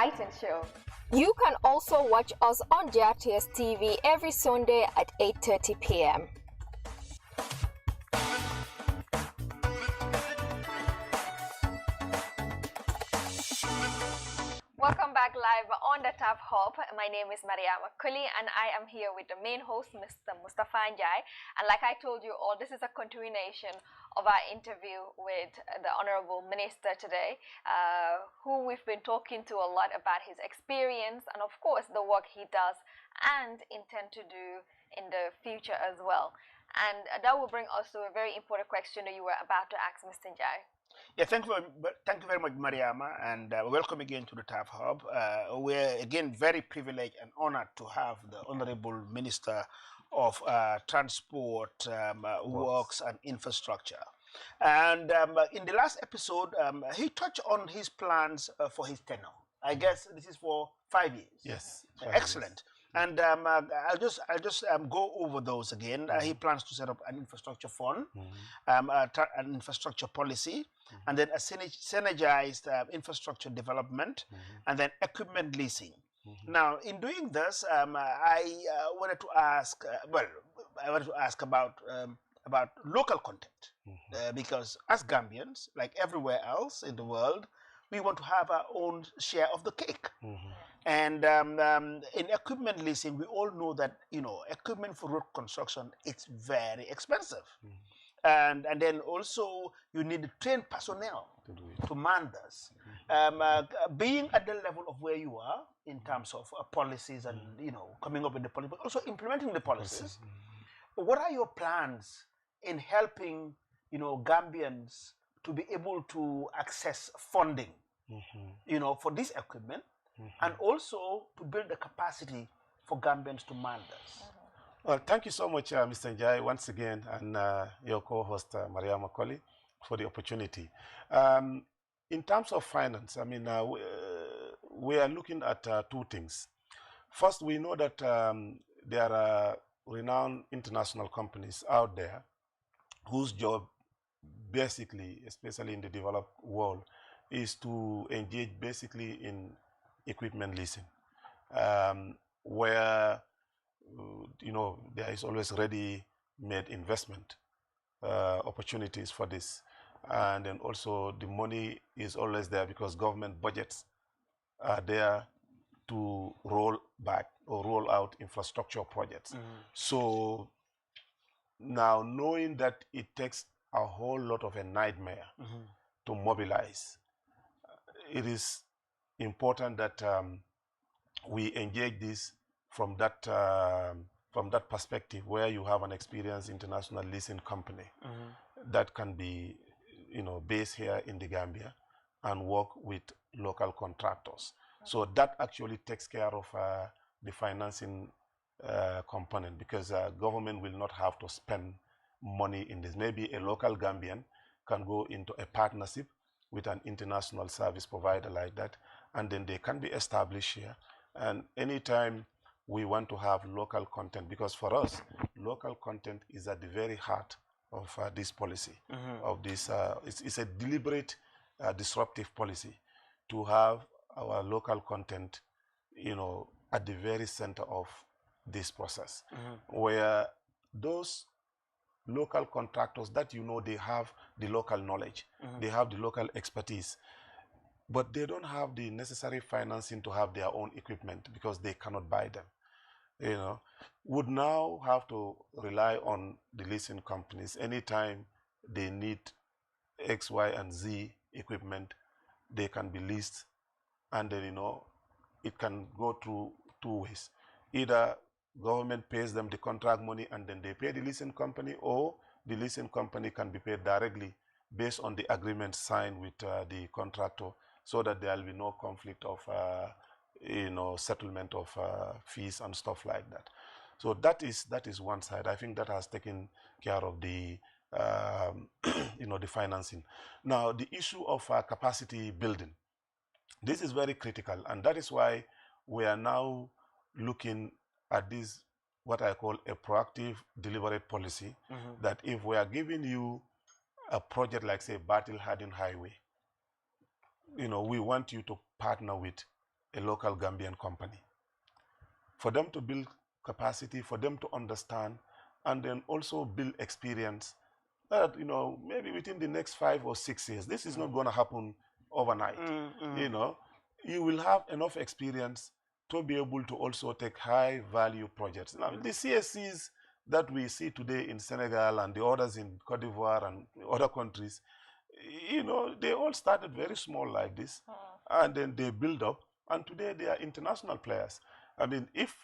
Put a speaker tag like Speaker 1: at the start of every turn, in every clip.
Speaker 1: exciting show.
Speaker 2: You can also watch us on JRTS TV every Sunday at 8:30 p.m.
Speaker 1: Welcome back live on the Taf Hub. My name is Mariama Kuli and I am here with the main host, Mr. Mustafa Njai. And like I told you all, this is a continuation of our interview with the Honorable Minister today, who we've been talking to a lot about his experience and of course the work he does and intend to do in the future as well. And that will bring us to a very important question that you were about to ask, Mr. Njai.
Speaker 3: Yeah, thank you very much, Mariama, and welcome again to the Taf Hub. We're again very privileged and honored to have the Honorable Minister of Transport, Works and Infrastructure. And in the last episode, he touched on his plans for his tenure. I guess this is for 5 years.
Speaker 4: Yes.
Speaker 3: Excellent. And I'll just go over those again. He plans to set up an infrastructure fund, an infrastructure policy, and then a synergized infrastructure development, and then equipment leasing. Now, in doing this, I wanted to ask. I wanted to ask about local content, because as Gambians, like everywhere else in the world, we want to have our own share of the cake. And in equipment leasing, we all know that equipment for road construction, it's very expensive. And then also you need trained personnel to man this. Being at the level of where you are in terms of policies and coming up with the policy, but also implementing the policies. What are your plans in helping Gambians to be able to access funding, for this equipment, and also to build the capacity for Gambians to man this?
Speaker 4: Well, thank you so much, Mr. Njai, once again, and your co-host, Maria Makoli, for the opportunity. In terms of finance, I mean, we are looking at two things. First, we know that there are renowned international companies out there whose job, basically, especially in the developed world, is to engage basically in equipment leasing, where there is always ready-made investment opportunities for this, and then also the money is always there because government budgets are there to roll back or roll out infrastructure projects. So now, knowing that it takes a whole lot of a nightmare to mobilize, it is important that we engage this from that perspective, where you have an experienced international leasing company that can be based here in the Gambia and work with local contractors. So that actually takes care of the financing component, because government will not have to spend money in this. Maybe a local Gambian can go into a partnership with an international service provider like that, and then they can be established here. And anytime we want to have local content, because for us, local content is at the very heart of this policy, of this, it's a deliberate disruptive policy to have our local content, at the very center of this process, where those local contractors that they have the local knowledge, they have the local expertise, but they don't have the necessary financing to have their own equipment because they cannot buy them, would now have to rely on the leasing companies. Anytime they need X, Y, and Z equipment, they can be leased, and then, it can go through two ways. Either government pays them the contract money and then they pay the leasing company, or the leasing company can be paid directly based on the agreement signed with the contractor, so that there will be no conflict of settlement of fees and stuff like that. So that is one side. I think that has taken care of the the financing. Now, the issue of capacity building, this is very critical, and that is why we are now looking at this, what I call a proactive, deliberate policy, that if we are giving you a project like, say, Battle Harden Highway, we want you to partner with a local Gambian company. For them to build capacity, for them to understand, and then also build experience that, maybe within the next 5 or 6 years, this is not going to happen overnight. You will have enough experience to be able to also take high value projects. Now, the CSCs that we see today in Senegal and the others in Cote d'Ivoire and other countries, they all started very small like this, and then they build up, and today they are international players. I mean, if,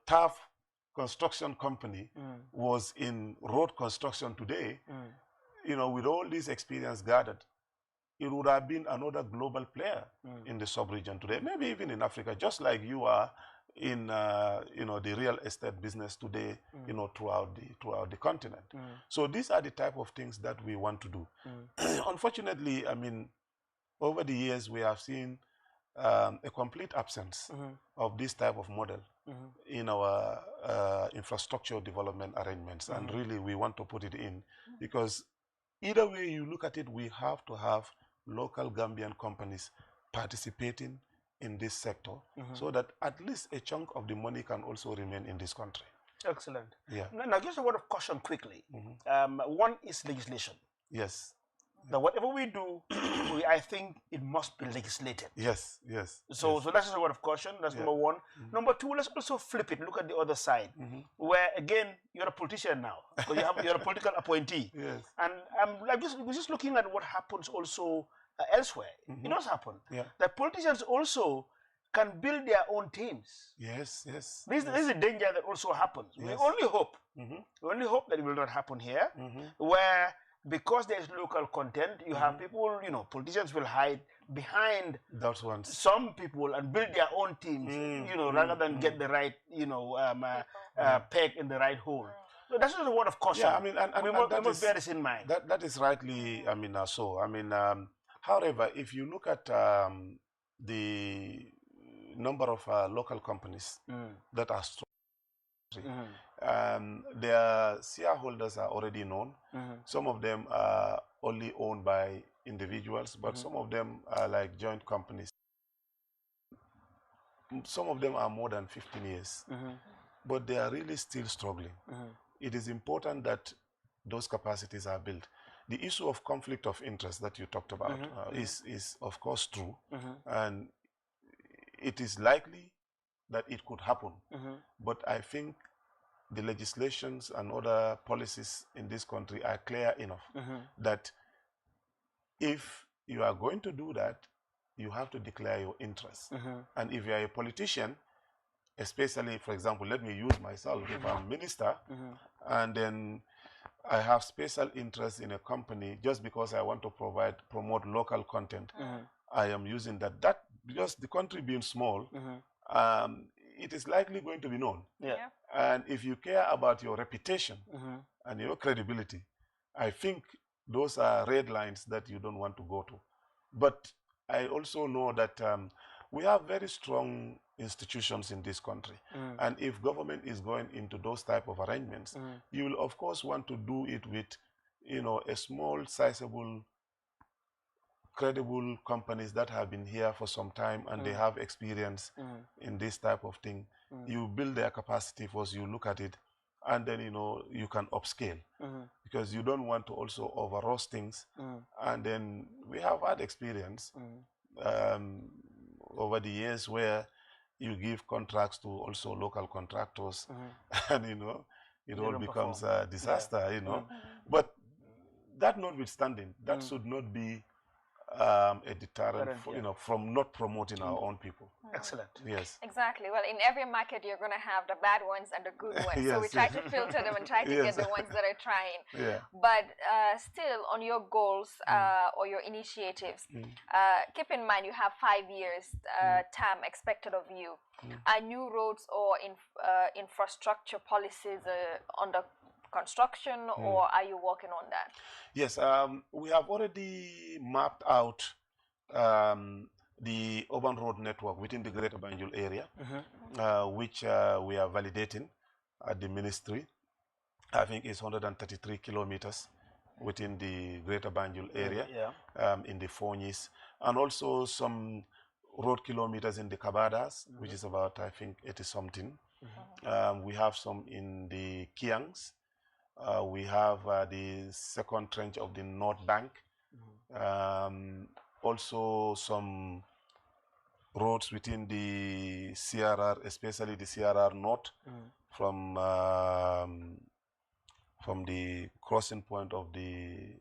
Speaker 4: Taf construction company was in road construction today, with all this experience gathered, it would have been another global player in the sub-region today, maybe even in Africa, just like you are in, the real estate business today, throughout the continent. So these are the type of things that we want to do. Unfortunately, I mean, over the years, we have seen a complete absence of this type of model in our infrastructure development arrangements. And really, we want to put it in because either way you look at it, we have to have local Gambian companies participating in this sector so that at least a chunk of the money can also remain in this country.
Speaker 3: Excellent.
Speaker 4: Yeah.
Speaker 3: Now, just a word of caution quickly. One is legislation.
Speaker 4: Yes.
Speaker 3: Now, whatever we do, I think it must be legislated.
Speaker 4: Yes, yes.
Speaker 3: So that's just a word of caution. That's number one. Number two, let's also flip it. Look at the other side, where again you're a politician now, because you're a political appointee.
Speaker 4: Yes.
Speaker 3: And we're just looking at what happens also elsewhere. You know what's happened?
Speaker 4: Yeah.
Speaker 3: That politicians also can build their own teams.
Speaker 4: Yes, yes.
Speaker 3: This is a danger that also happens.
Speaker 4: Yes.
Speaker 3: We only hope that it will not happen here, where because there's local content, you have people, politicians will hide behind some people and build their own teams, rather than get the right, peg in the right hole. So that's just a word of caution.
Speaker 4: Yeah, I mean, and
Speaker 3: we must bear this in mind.
Speaker 4: That is rightly, I mean, so. I mean, however, if you look at the number of local companies that are strong, their shareholders are already known. Some of them are only owned by individuals, but some of them are like joint companies. Some of them are more than 15 years, but they are really still struggling. It is important that those capacities are built. The issue of conflict of interest that you talked about is of course true, and it is likely that it could happen. But I think the legislations and other policies in this country are clear enough that if you are going to do that, you have to declare your interests. And if you are a politician, especially, for example, let me use myself, if I'm a minister, and then I have special interest in a company just because I want to promote local content, I am using that. That, because the country being small, it is likely going to be known.
Speaker 3: Yeah.
Speaker 4: And if you care about your reputation and your credibility, I think those are red lines that you don't want to go to. But I also know that we have very strong institutions in this country. And if government is going into those type of arrangements, you will of course want to do it with, a small, sizable, credible companies that have been here for some time and they have experience in this type of thing. You build their capacity first, you look at it, and then you can upscale because you don't want to also overrush things. And then we have had experience over the years where you give contracts to also local contractors and it all becomes a disaster. But that notwithstanding, that should not be a deterrent from not promoting our own people.
Speaker 3: Excellent.
Speaker 4: Yes.
Speaker 1: Exactly. Well, in every market, you're going to have the bad ones and the good ones.
Speaker 4: Yes.
Speaker 1: So we try to filter them and try to get the ones that are trying.
Speaker 4: Yeah.
Speaker 1: But still, on your goals or your initiatives, keep in mind you have 5 years term expected of you. Are new roads or infrastructure policies under construction, or are you working on that?
Speaker 4: Yes, we have already mapped out the urban road network within the Greater Banjul area, which we are validating at the ministry. I think it's 133 kilometers within the Greater Banjul area, in the Fonyis, and also some road kilometers in the Kabadas, which is about, I think, 80 something. We have some in the Kiangs. We have the second trench of the North Bank. Also some roads within the CRR, especially the CRR North, from the crossing point of the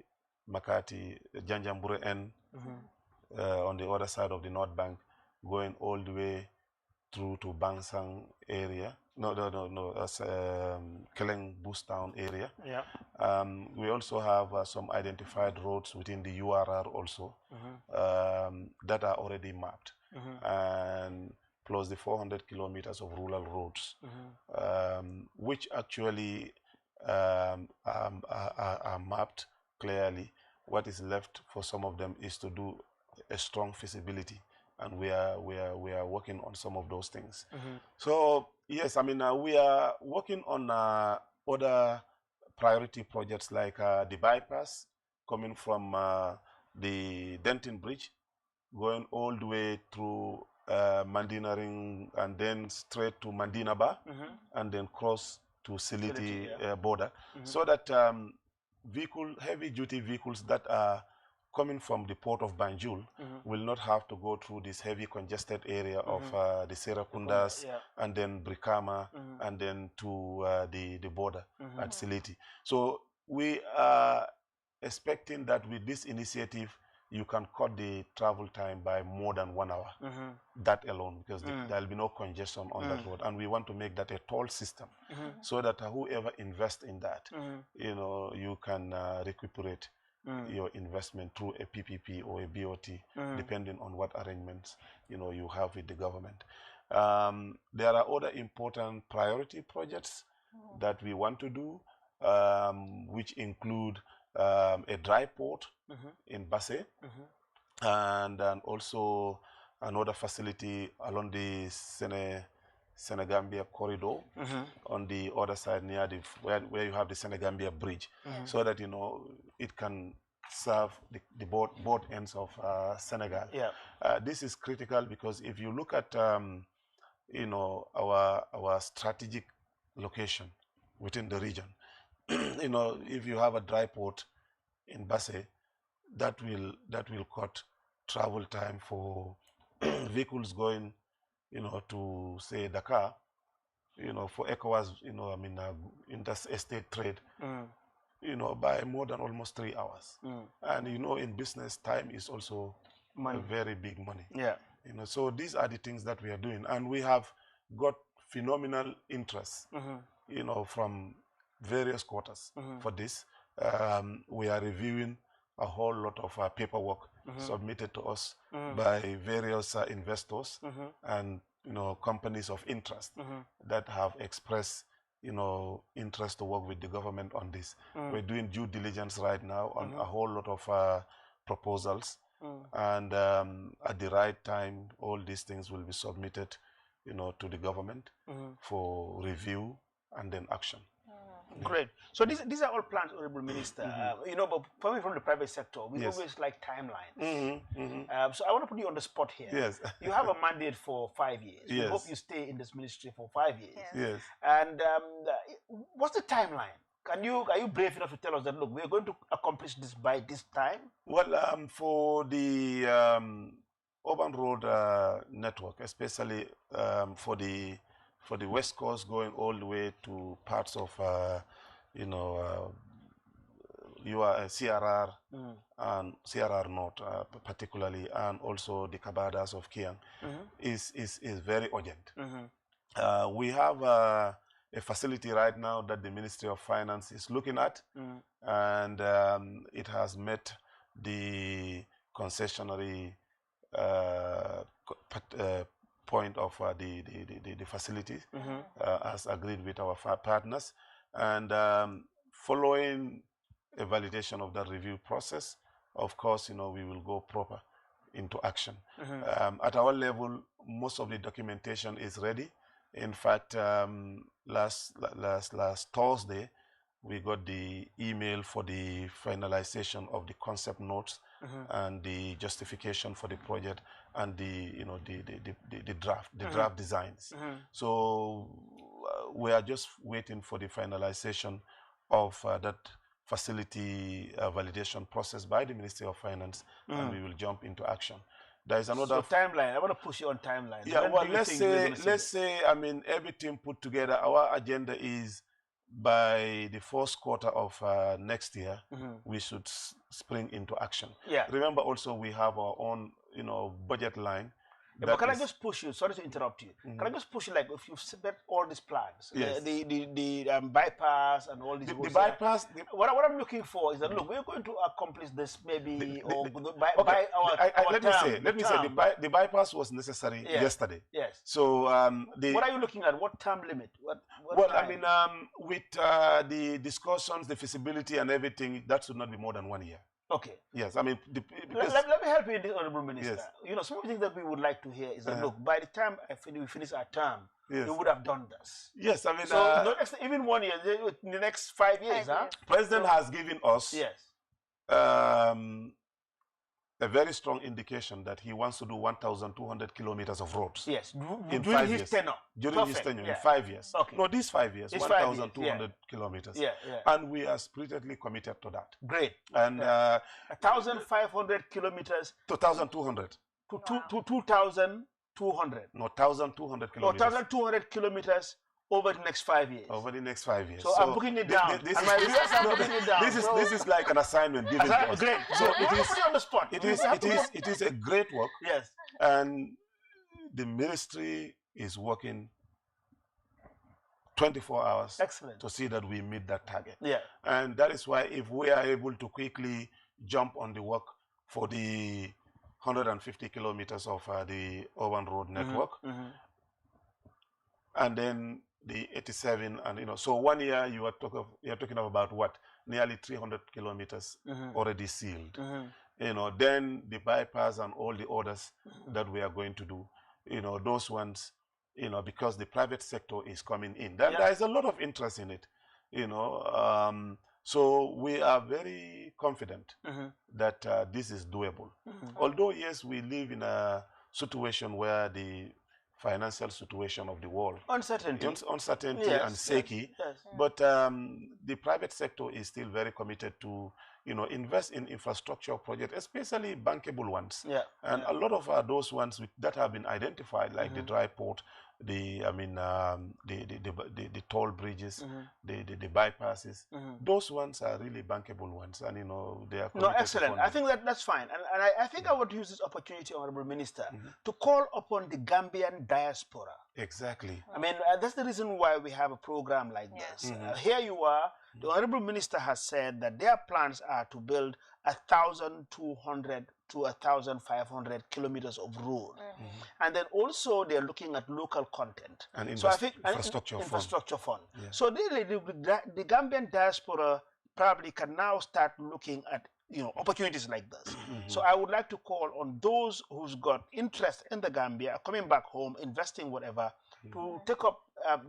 Speaker 4: Makati, Janjambure N, on the other side of the North Bank, going all the way through to Bangsang area. No, that's Keleng Bustown area.
Speaker 3: Yeah.
Speaker 4: We also have some identified roads within the URR also that are already mapped, and plus the 400 kilometers of rural roads, which actually are mapped clearly. What is left for some of them is to do a strong feasibility, and we are working on some of those things. So yes, I mean we are working on other priority projects like the bypass coming from the Denton Bridge, going all the way through Mandinaring and then straight to Mandinaba, and then cross to Siliti border, so that heavy duty vehicles that are coming from the port of Banjul will not have to go through this heavy congested area of the Serakundas and then Brikama and then to the border at Siliti. So we are expecting that with this initiative, you can cut the travel time by more than 1 hour. That alone, because there will be no congestion on that road, and we want to make that a toll system, so that whoever invests in that, you can recuperate your investment through a PPP or a BOT, depending on what arrangements you have with the government. There are other important priority projects that we want to do, which include a dry port in Basse, and also another facility along the Senegambia corridor on the other side near where you have the Senegambia bridge, so that it can serve the both ends of Senegal. This is critical because if you look at our strategic location within the region, if you have a dry port in Basse, that will cut travel time for vehicles going to say Dakar, for ECOWAS, interstate trade, by more than almost 3 hours. And in business, time is also a very big money. So these are the things that we are doing, and we have got phenomenal interest, from various quarters for this. We are reviewing a whole lot of paperwork submitted to us by various investors and companies of interest that have expressed interest to work with the government on this. We're doing due diligence right now on a whole lot of proposals, and at the right time, all these things will be submitted, to the government for review and then action.
Speaker 3: Great. So these are all plans, Honorable Minister. But coming from the private sector, we always like timelines. So I want to put you on the spot here.
Speaker 4: Yes.
Speaker 3: You have a mandate for 5 years. We
Speaker 4: Yes.
Speaker 3: hope you stay in this ministry for 5 years.
Speaker 4: Yes.
Speaker 3: And what's the timeline? Are you brave enough to tell us that, look, we're going to accomplish this by this time?
Speaker 4: Well, for the urban road network, especially for the West Coast, going all the way to parts of CRR and CRR North, particularly, and also the Kabadas of Kiang, is very urgent. We have a facility right now that the Ministry of Finance is looking at, and it has met the concessionary point of the facilities, as agreed with our partners, and following a validation of that review process, of course, we will go proper into action. At our level, most of the documentation is ready. In fact, last Thursday, we got the email for the finalization of the concept notes and the justification for the project, and the draft designs. So we are just waiting for the finalization of that facility validation process by the Ministry of Finance, and we will jump into action. There is another
Speaker 3: timeline. I want to push you on timeline.
Speaker 4: Yeah,
Speaker 3: when
Speaker 4: well, let's say, I mean, everything put together, our agenda is by the first quarter of next year, we should spring into action.
Speaker 3: Yeah.
Speaker 4: Remember, also we have our own, budget line.
Speaker 3: Yeah, but can I just push you? Sorry to interrupt you. Can I just push you, like, if you've set all these plans,
Speaker 4: yes.
Speaker 3: the bypass and all these
Speaker 4: the bypass.
Speaker 3: What I'm looking for is that, look, we're going to accomplish this maybe by our
Speaker 4: let me say the bypass was necessary yesterday.
Speaker 3: Yes.
Speaker 4: So
Speaker 3: what are you looking at? What term limit? What
Speaker 4: well,
Speaker 3: time?
Speaker 4: I mean, with the discussions, the feasibility, and everything, that should not be more than 1 year.
Speaker 3: Okay.
Speaker 4: Yes, I mean,
Speaker 3: let me help you, Honorable Minister.
Speaker 4: Yes.
Speaker 3: Some of the things that we would like to hear is that, look, by the time we finish our term,
Speaker 4: yes.
Speaker 3: we would have done this.
Speaker 4: Yes, I mean,
Speaker 3: so even 1 year, in the next 5 years,
Speaker 4: President has given us a very strong indication that he wants to do 1,200 kilometers of roads.
Speaker 3: Yes,
Speaker 4: during
Speaker 3: his tenure.
Speaker 4: During his tenure, in 5 years.
Speaker 3: Okay.
Speaker 4: No, these 5 years, 1,200 kilometers.
Speaker 3: Yeah.
Speaker 4: And we are spiritedly committed to that.
Speaker 3: Great.
Speaker 4: And
Speaker 3: 1,500 kilometers.
Speaker 4: 2,200.
Speaker 3: To 2,200.
Speaker 4: No, 1,200 kilometers.
Speaker 3: No, 1,200 kilometers over the next 5 years.
Speaker 4: Over the next 5 years.
Speaker 3: So I'm putting it down.
Speaker 4: This is like an assignment given to us.
Speaker 3: Great.
Speaker 4: So it is
Speaker 3: on the spot.
Speaker 4: It is a great work.
Speaker 3: Yes.
Speaker 4: And the ministry is working 24 hours.
Speaker 3: Excellent.
Speaker 4: To see that we meet that target.
Speaker 3: Yeah.
Speaker 4: And that is why if we are able to quickly jump on the work for the 150 kilometers of the urban road network, and then the 87, and so 1 year you're talking about what, nearly 300 kilometers already sealed. Then the bypass and all the others that we are going to do, those ones, because the private sector is coming in. There is a lot of interest in it, so we are very confident that this is doable. Although, yes, we live in a situation where the financial situation of the world, uncertainty and shaky, but the private sector is still very committed to invest in infrastructure projects, especially bankable ones. And a lot of those ones that have been identified, like the dry port, the toll bridges, the bypasses, those ones are really bankable ones, and they are
Speaker 3: excellent. I think that's fine, and I think I would use this opportunity, Honorable Minister, to call upon the Gambian diaspora.
Speaker 4: Exactly.
Speaker 3: I mean, that's the reason why we have a program like this. Here you are. The Honorable Minister has said that their plans are to build 1,200 to 1,500 kilometers of road. And then also they're looking at local content.
Speaker 4: And infrastructure
Speaker 3: fund. Yeah. So the Gambian diaspora probably can now start looking at opportunities like this. So I would like to call on those who's got interest in the Gambia, coming back home, investing, whatever, to take up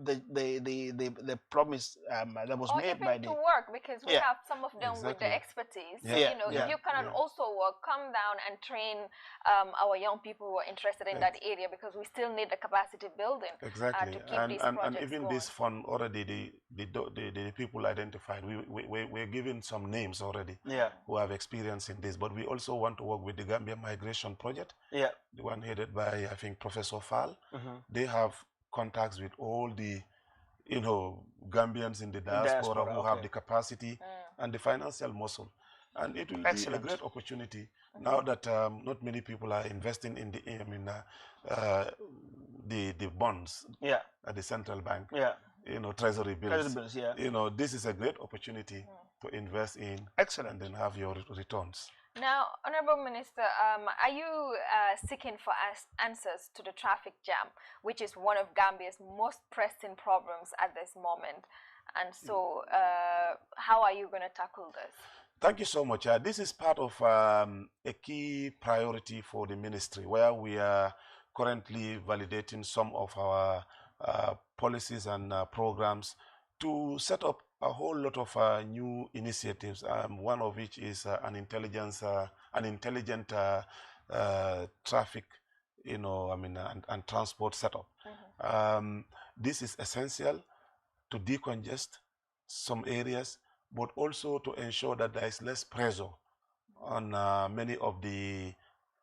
Speaker 3: the promise that was made by the...
Speaker 1: to work, because we have some of them with the expertise. If you cannot also work, come down and train our young people who are interested in that area, because we still need the capacity building.
Speaker 4: Exactly.
Speaker 1: To keep these projects
Speaker 4: and even
Speaker 1: going.
Speaker 4: This fund already, the people identified, we're given some names already who have experience in this, but we also want to work with the Gambia Migration Project, the one headed by, I think, Professor Fall. They have contacts with all the Gambians in the diaspora who have the capacity and the financial muscle, and it will be a great opportunity now that not many people are investing in the bonds at the central bank, treasury bills. This is a great opportunity to invest in and then have your returns.
Speaker 1: Now, Honorable Minister, are you seeking for answers to the traffic jam, which is one of Gambia's most pressing problems at this moment? And so, how are you going to tackle this?
Speaker 4: Thank you so much. This is part of a key priority for the ministry, where we are currently validating some of our policies and programs to set up a whole lot of new initiatives. One of which is an intelligent traffic you know, I mean, and transport setup. This is essential to decongest some areas, but also to ensure that there is less pressure on many of the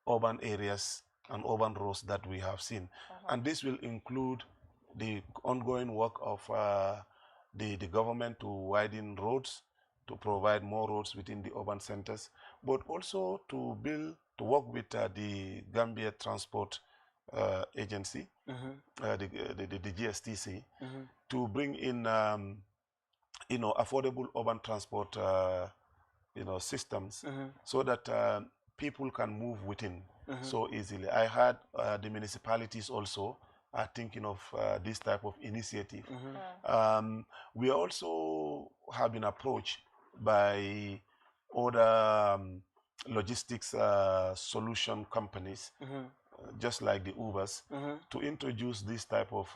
Speaker 4: urban areas and urban roads that we have seen. And this will include the ongoing work of the government to widen roads, to provide more roads within the urban centers, but also to work with the Gambia Transport Agency, the GSTC, to bring in you know, affordable urban transport you know, systems, so that people can move within so easily. I heard the municipalities also are thinking of this type of initiative. We also have been approached by other logistics solution companies, just like the Ubers, to introduce this type of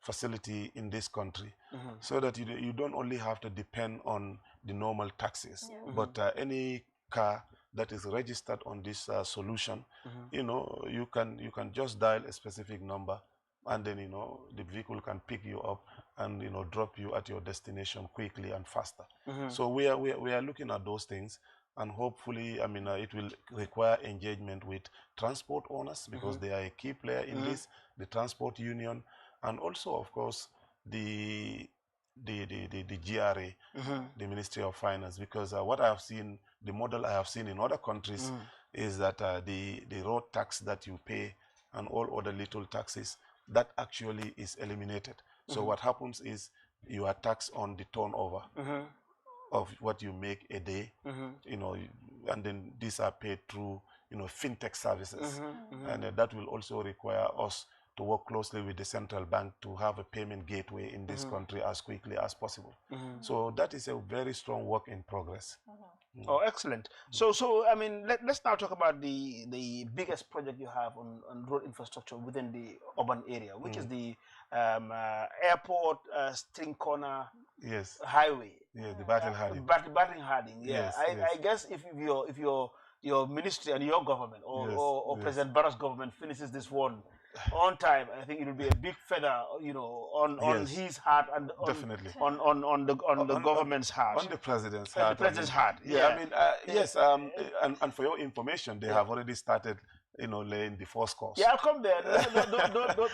Speaker 4: facility in this country, so that you don't only have to depend on the normal taxis, but any car that is registered on this solution, you know, you can just dial a specific number, and then, you know, the vehicle can pick you up and, you know, drop you at your destination quickly and faster. So we are looking at those things, and hopefully, I mean, it will require engagement with transport owners, because they are a key player in this, the transport union, and also, of course, the GRA, the Ministry of Finance, because what I have seen, the model I have seen in other countries is that the road tax that you pay and all other little taxes, that actually is eliminated. So what happens is you are taxed on the turnover of what you make a day, you know, and then these are paid through, you know, fintech services, and that will also require us to work closely with the central bank to have a payment gateway in this country as quickly as possible. So that is a very strong work in progress.
Speaker 3: Oh, excellent. So I mean, let's now talk about the biggest project you have on road infrastructure within the urban area, which is the airport String Corner highway.
Speaker 4: Yeah, the Battle Harding.
Speaker 3: Battle Harding. Yeah,
Speaker 4: Yes,
Speaker 3: I guess if your ministry and your government or President Barra's government finishes this one on time, I think it will be a big feather, you know, on his heart and on the government's heart,
Speaker 4: on the president's heart.
Speaker 3: The president's heart.
Speaker 4: Yeah, I mean, yes. And for your information, they have already started, you know, laying the first course.
Speaker 3: Yeah, I'll come there.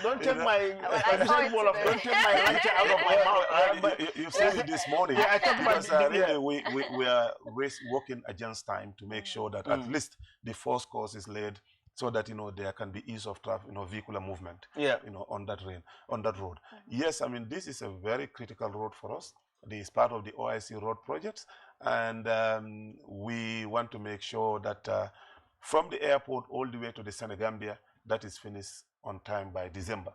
Speaker 3: Don't take my don't take my lunch out of my mouth.
Speaker 4: You've seen it this morning.
Speaker 3: Yeah, I talk about
Speaker 4: really we are working against time to make sure that at least the first course is laid, so that, you know, there can be ease of traffic, you know, vehicular movement, you know, on that road. Yes, I mean, this is a very critical road for us. This is part of the OIC road projects, and we want to make sure that from the airport all the way to the Senegambia, that is finished on time by December.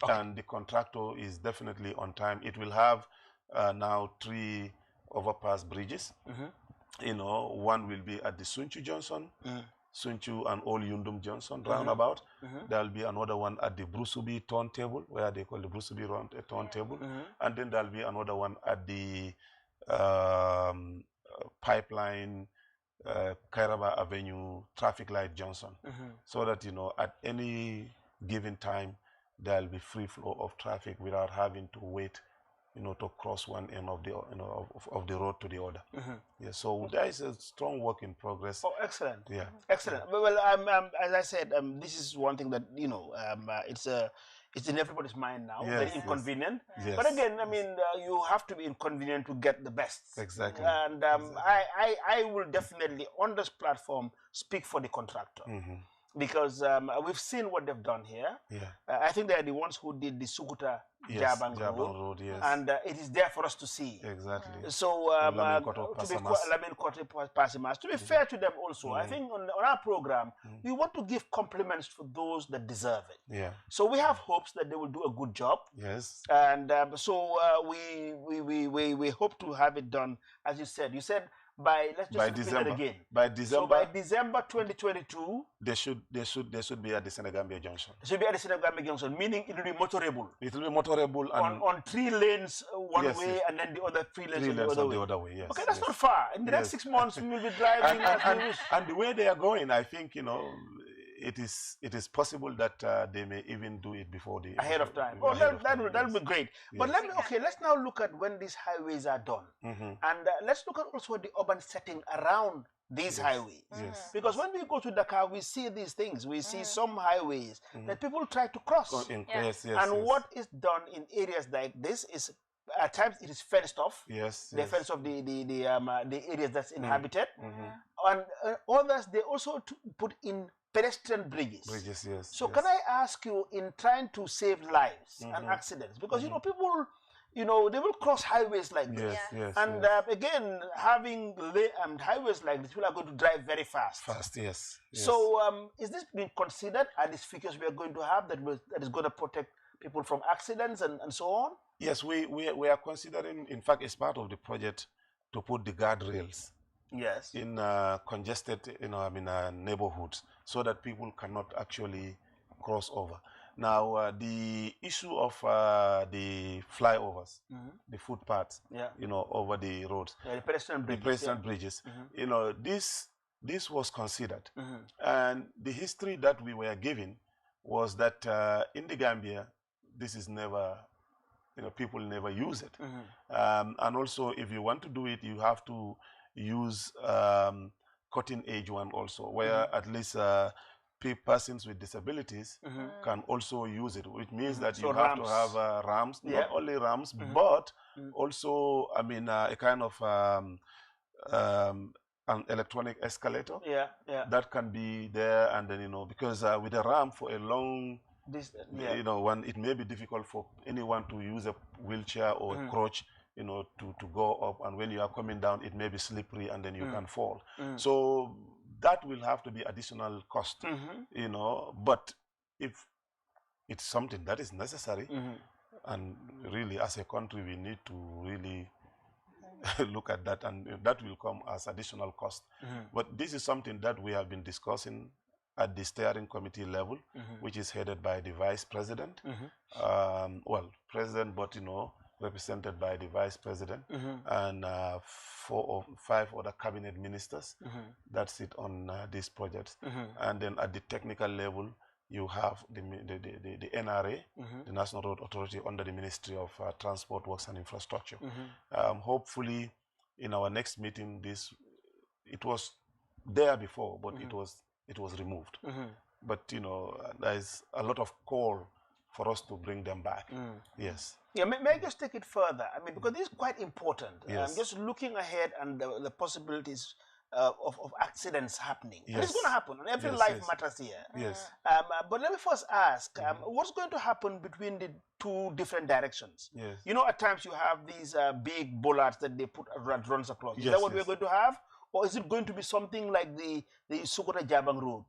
Speaker 4: And the contractor is definitely on time. It will have now 3 overpass bridges. You know, one will be at the Sunchu Johnson, Sunchu and Old Yundum Johnson roundabout. There will be another one at the Brusubi turntable, where they call the Brusubi turntable, and then there will be another one at the pipeline Kairaba Avenue traffic light Johnson, so that, you know, at any given time there will be free flow of traffic without having to wait, you know, to cross one end of the of the road to the other. Yeah, so there is a strong work in progress.
Speaker 3: Oh, excellent.
Speaker 4: Yeah,
Speaker 3: excellent. Well, as I said, this is one thing that, you know, it's in everybody's mind now. Very inconvenient.
Speaker 4: Yes.
Speaker 3: But again, I mean, you have to be inconvenient to get the best.
Speaker 4: Exactly.
Speaker 3: And I will definitely on this platform speak for the contractor. Because we've seen what they've done here. I think they are the ones who did the Sukuta Jabang Road, and it is there for us to see.
Speaker 4: Exactly.
Speaker 3: So to be fair to them also, I think on our program we want to give compliments for those that deserve it.
Speaker 4: Yeah.
Speaker 3: So we have hopes that they will do a good job.
Speaker 4: Yes.
Speaker 3: And so we hope to have it done, as you said. You said by December again.
Speaker 4: By December.
Speaker 3: So by December 2022,
Speaker 4: they should be at the Senegambia Junction.
Speaker 3: Should be at the Senegambia Junction, meaning it will be motorable.
Speaker 4: It will be motorable
Speaker 3: on 3 lanes one way, and then the other 3 lanes on the other way.
Speaker 4: Yes.
Speaker 3: Okay, that's not far. In the next 6 months, we will be driving.
Speaker 4: And the way they are going, I think, you know, it is possible that they may even do it before the
Speaker 3: ahead of time.
Speaker 4: Ahead of time,
Speaker 3: That'll
Speaker 4: yes.
Speaker 3: be great.
Speaker 4: Yes.
Speaker 3: But let's now look at when these highways are done, and let's look at also the urban setting around these highways.
Speaker 4: Yes.
Speaker 3: Because when we go to Dakar, we see these things. We see some highways that people try to cross.
Speaker 4: Yes,
Speaker 3: And what is done in areas like this is at times it is fenced off.
Speaker 4: Yes.
Speaker 3: The fence of the areas that's inhabited, and others they also put in pedestrian bridges.
Speaker 4: Yes.
Speaker 3: So can I ask you, in trying to save lives and accidents, because you know people, they will cross highways like this, and again, having highways like this, people are going to drive very fast.
Speaker 4: Yes.
Speaker 3: So is this being considered? Are these figures we are going to have that is going to protect people from accidents and so on?
Speaker 4: Yes, we are considering, in fact, as part of the project, to put the guardrails.
Speaker 3: Yes.
Speaker 4: In congested, neighborhoods, so that people cannot actually cross over. Now, the issue of the flyovers, the footpaths, over the roads,
Speaker 3: the pedestrian bridges,
Speaker 4: this was considered, and the history that we were given was that in the Gambia, this is never. People never use it, and also if you want to do it, you have to use cutting edge one also, where at least persons with disabilities can also use it, which means that you have to have ramps, not only ramps, but also, a kind of an electronic escalator that can be there, and then because with a ramp for a long it may be difficult for anyone to use a wheelchair or a crutch, to go up, and when you are coming down, it may be slippery, and then you can fall. So that will have to be additional cost, but if it's something that is necessary, and really as a country, we need to really look at that, and that will come as additional cost. But this is something that we have been discussing at the steering committee level, which is headed by the vice president, president, but represented by the vice president, and 4 or 5 other cabinet ministers that sit on these projects. And then at the technical level, you have the NRA, the National Road Authority, under the Ministry of Transport, Works and Infrastructure. Hopefully, in our next meeting, it was there before, but it was removed. But there is a lot of call for us to bring them back. Yes.
Speaker 3: Yeah, may I just take it further? Because this is quite important.
Speaker 4: Yes.
Speaker 3: Just looking ahead and the possibilities of accidents happening.
Speaker 4: Yes.
Speaker 3: And it's going to happen, and every life matters here.
Speaker 4: Yes.
Speaker 3: But let me first ask, what's going to happen between the two different directions?
Speaker 4: Yes.
Speaker 3: At times you have these big bollards that they put that runs across. Is that what we're going to have? Or is it going to be something like the Sukota Jabang Road?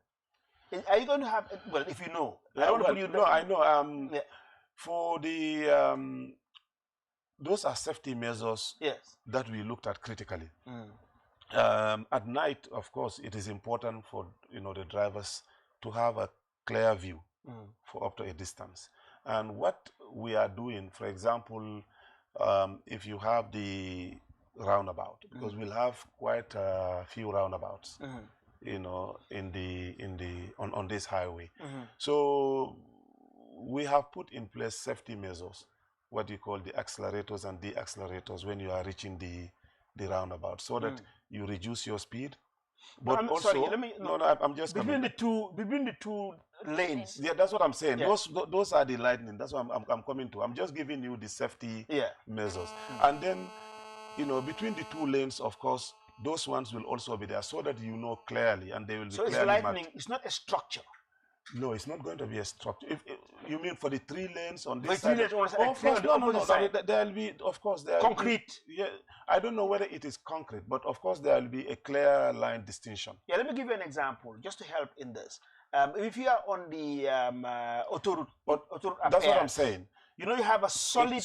Speaker 3: Are you going to have, well, if you know.
Speaker 4: I know. For the, those are safety measures that we looked at critically. At night, of course, it is important for the drivers to have a clear view for up to a distance. And what we are doing, for example, if you have the roundabout, because we'll have quite a few roundabouts, on this highway. So we have put in place safety measures, what you call the accelerators and decelerators when you are reaching the roundabout, so that you reduce your speed. But I'm just
Speaker 3: between the two lanes.
Speaker 4: Yeah, that's what I'm saying. Those are the lightning. That's what I'm coming to. I'm just giving you the safety measures, and then between the two lanes, of course, those ones will also be there, so that clearly, and they will be clearly
Speaker 3: it's lightning.
Speaker 4: marked.
Speaker 3: It's not a structure.
Speaker 4: No, it's not going to be a structure. If you mean for the 3 lanes on this
Speaker 3: side?
Speaker 4: There will be, of course,
Speaker 3: concrete.
Speaker 4: I don't know whether it is concrete, but of course there will be a clear line distinction.
Speaker 3: Yeah, let me give you an example just to help in this. If you are on the autoroute,
Speaker 4: that's what I'm saying.
Speaker 3: You have a solid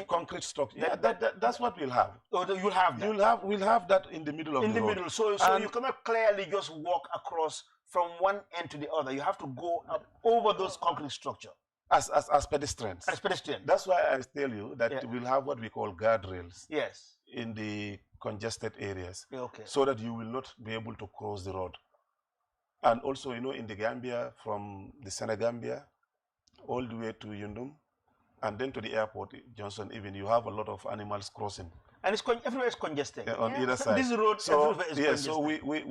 Speaker 4: concrete structure. Yeah, that's what we'll have.
Speaker 3: You'll have that.
Speaker 4: We'll have that in the middle of the road.
Speaker 3: Middle. So you cannot clearly just walk across from one end to the other. You have to go up over those concrete structure.
Speaker 4: As pedestrians.
Speaker 3: As pedestrians.
Speaker 4: That's why I tell you that we'll have what we call guardrails.
Speaker 3: Yes.
Speaker 4: In the congested areas.
Speaker 3: Okay.
Speaker 4: So that you will not be able to cross the road. And also, you know, in the Gambia, from the Senegambia all the way to Yundum, and then to the airport, Johnson, even you have a lot of animals crossing.
Speaker 3: And it's everywhere is congested.
Speaker 4: On either side.
Speaker 3: This road,
Speaker 4: so,
Speaker 3: everywhere is
Speaker 4: yes,
Speaker 3: congested.
Speaker 4: so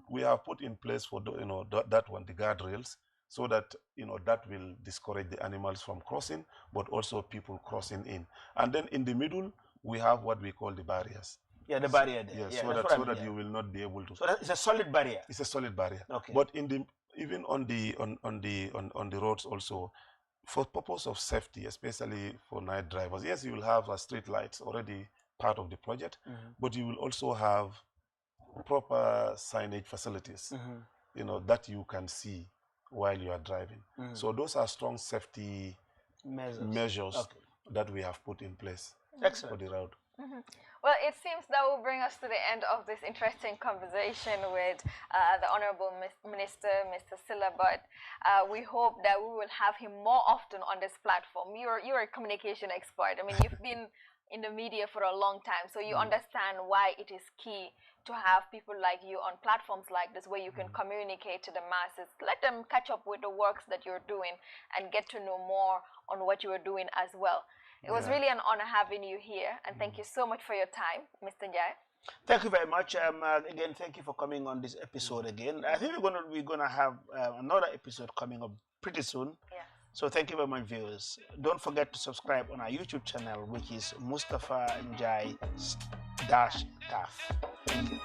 Speaker 4: we have put in place for you know that one, the guardrails, so that you know that will discourage the animals from crossing, but also people crossing in. And then in the middle, we have what we call the barriers.
Speaker 3: Yeah, the barrier there.
Speaker 4: Yes,
Speaker 3: Yeah,
Speaker 4: so that you will not be able to.
Speaker 3: So it's a solid barrier.
Speaker 4: It's a solid barrier.
Speaker 3: Okay.
Speaker 4: But in the even on the roads also, for purpose of safety, especially for night drivers, yes, you will have street lights already part of the project, but you will also have proper signage facilities, you know, that you can see while you are driving. So those are strong safety measures that we have put in place for the road.
Speaker 1: Well, it seems that will bring us to the end of this interesting conversation with the Honorable Minister, Mr. Silla. But we hope that we will have him more often on this platform. You're a communication expert. I mean, you've been in the media for a long time, so you understand why it is key to have people like you on platforms like this, where you can communicate to the masses, let them catch up with the works that you're doing and get to know more on what you are doing as well. It was really an honor having you here, and thank you so much for your time, Mr. Njai.
Speaker 3: Thank you very much. Again, thank you for coming on this episode again. I think we're gonna have another episode coming up pretty soon.
Speaker 1: Yeah.
Speaker 3: So thank you very much, viewers. Don't forget to subscribe on our YouTube channel, which is Mustafa Njai Taf. Thank you.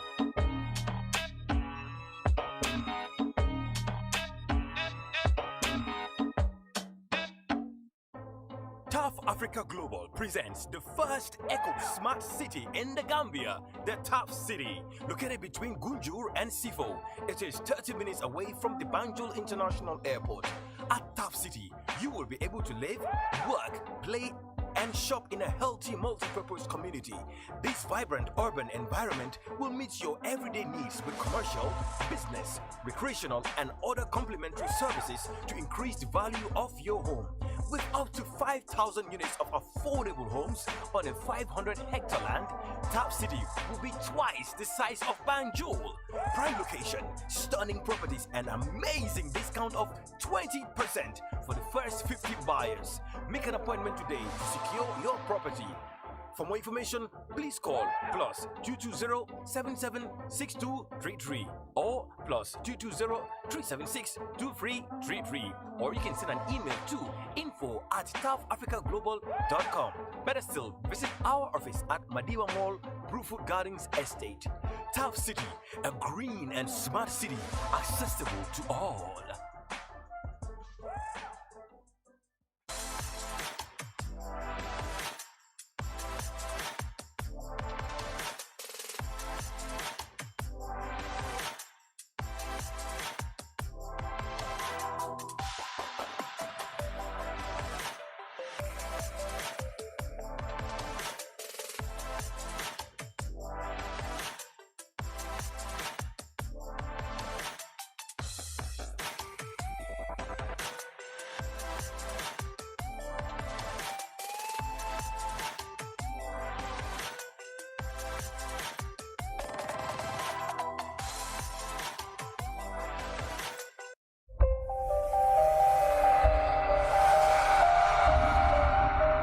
Speaker 5: Taf Africa Global presents the first eco-smart city in the Gambia, the Taf City, located between Gunjur and Sifo. It is 30 minutes away from the Banjul International Airport. At Taf City, you will be able to live, work, play, and shop in a healthy multi-purpose community. This vibrant urban environment will meet your everyday needs with commercial, business, recreational, and other complementary services to increase the value of your home. With up to 5,000 units of affordable homes on a 500-hectare land, Taf City will be twice the size of Banjul. Prime location, stunning properties, and amazing discount of 20% for the first 50 buyers. Make an appointment today to secure your property. For more information, please call +220-776233 or +220-376-2333, or you can send an email to info@tafafricaglobal.com. Better still, visit our office at Madiba Mall, Bruford Gardens Estate. Taf City, a green and smart city, accessible to all.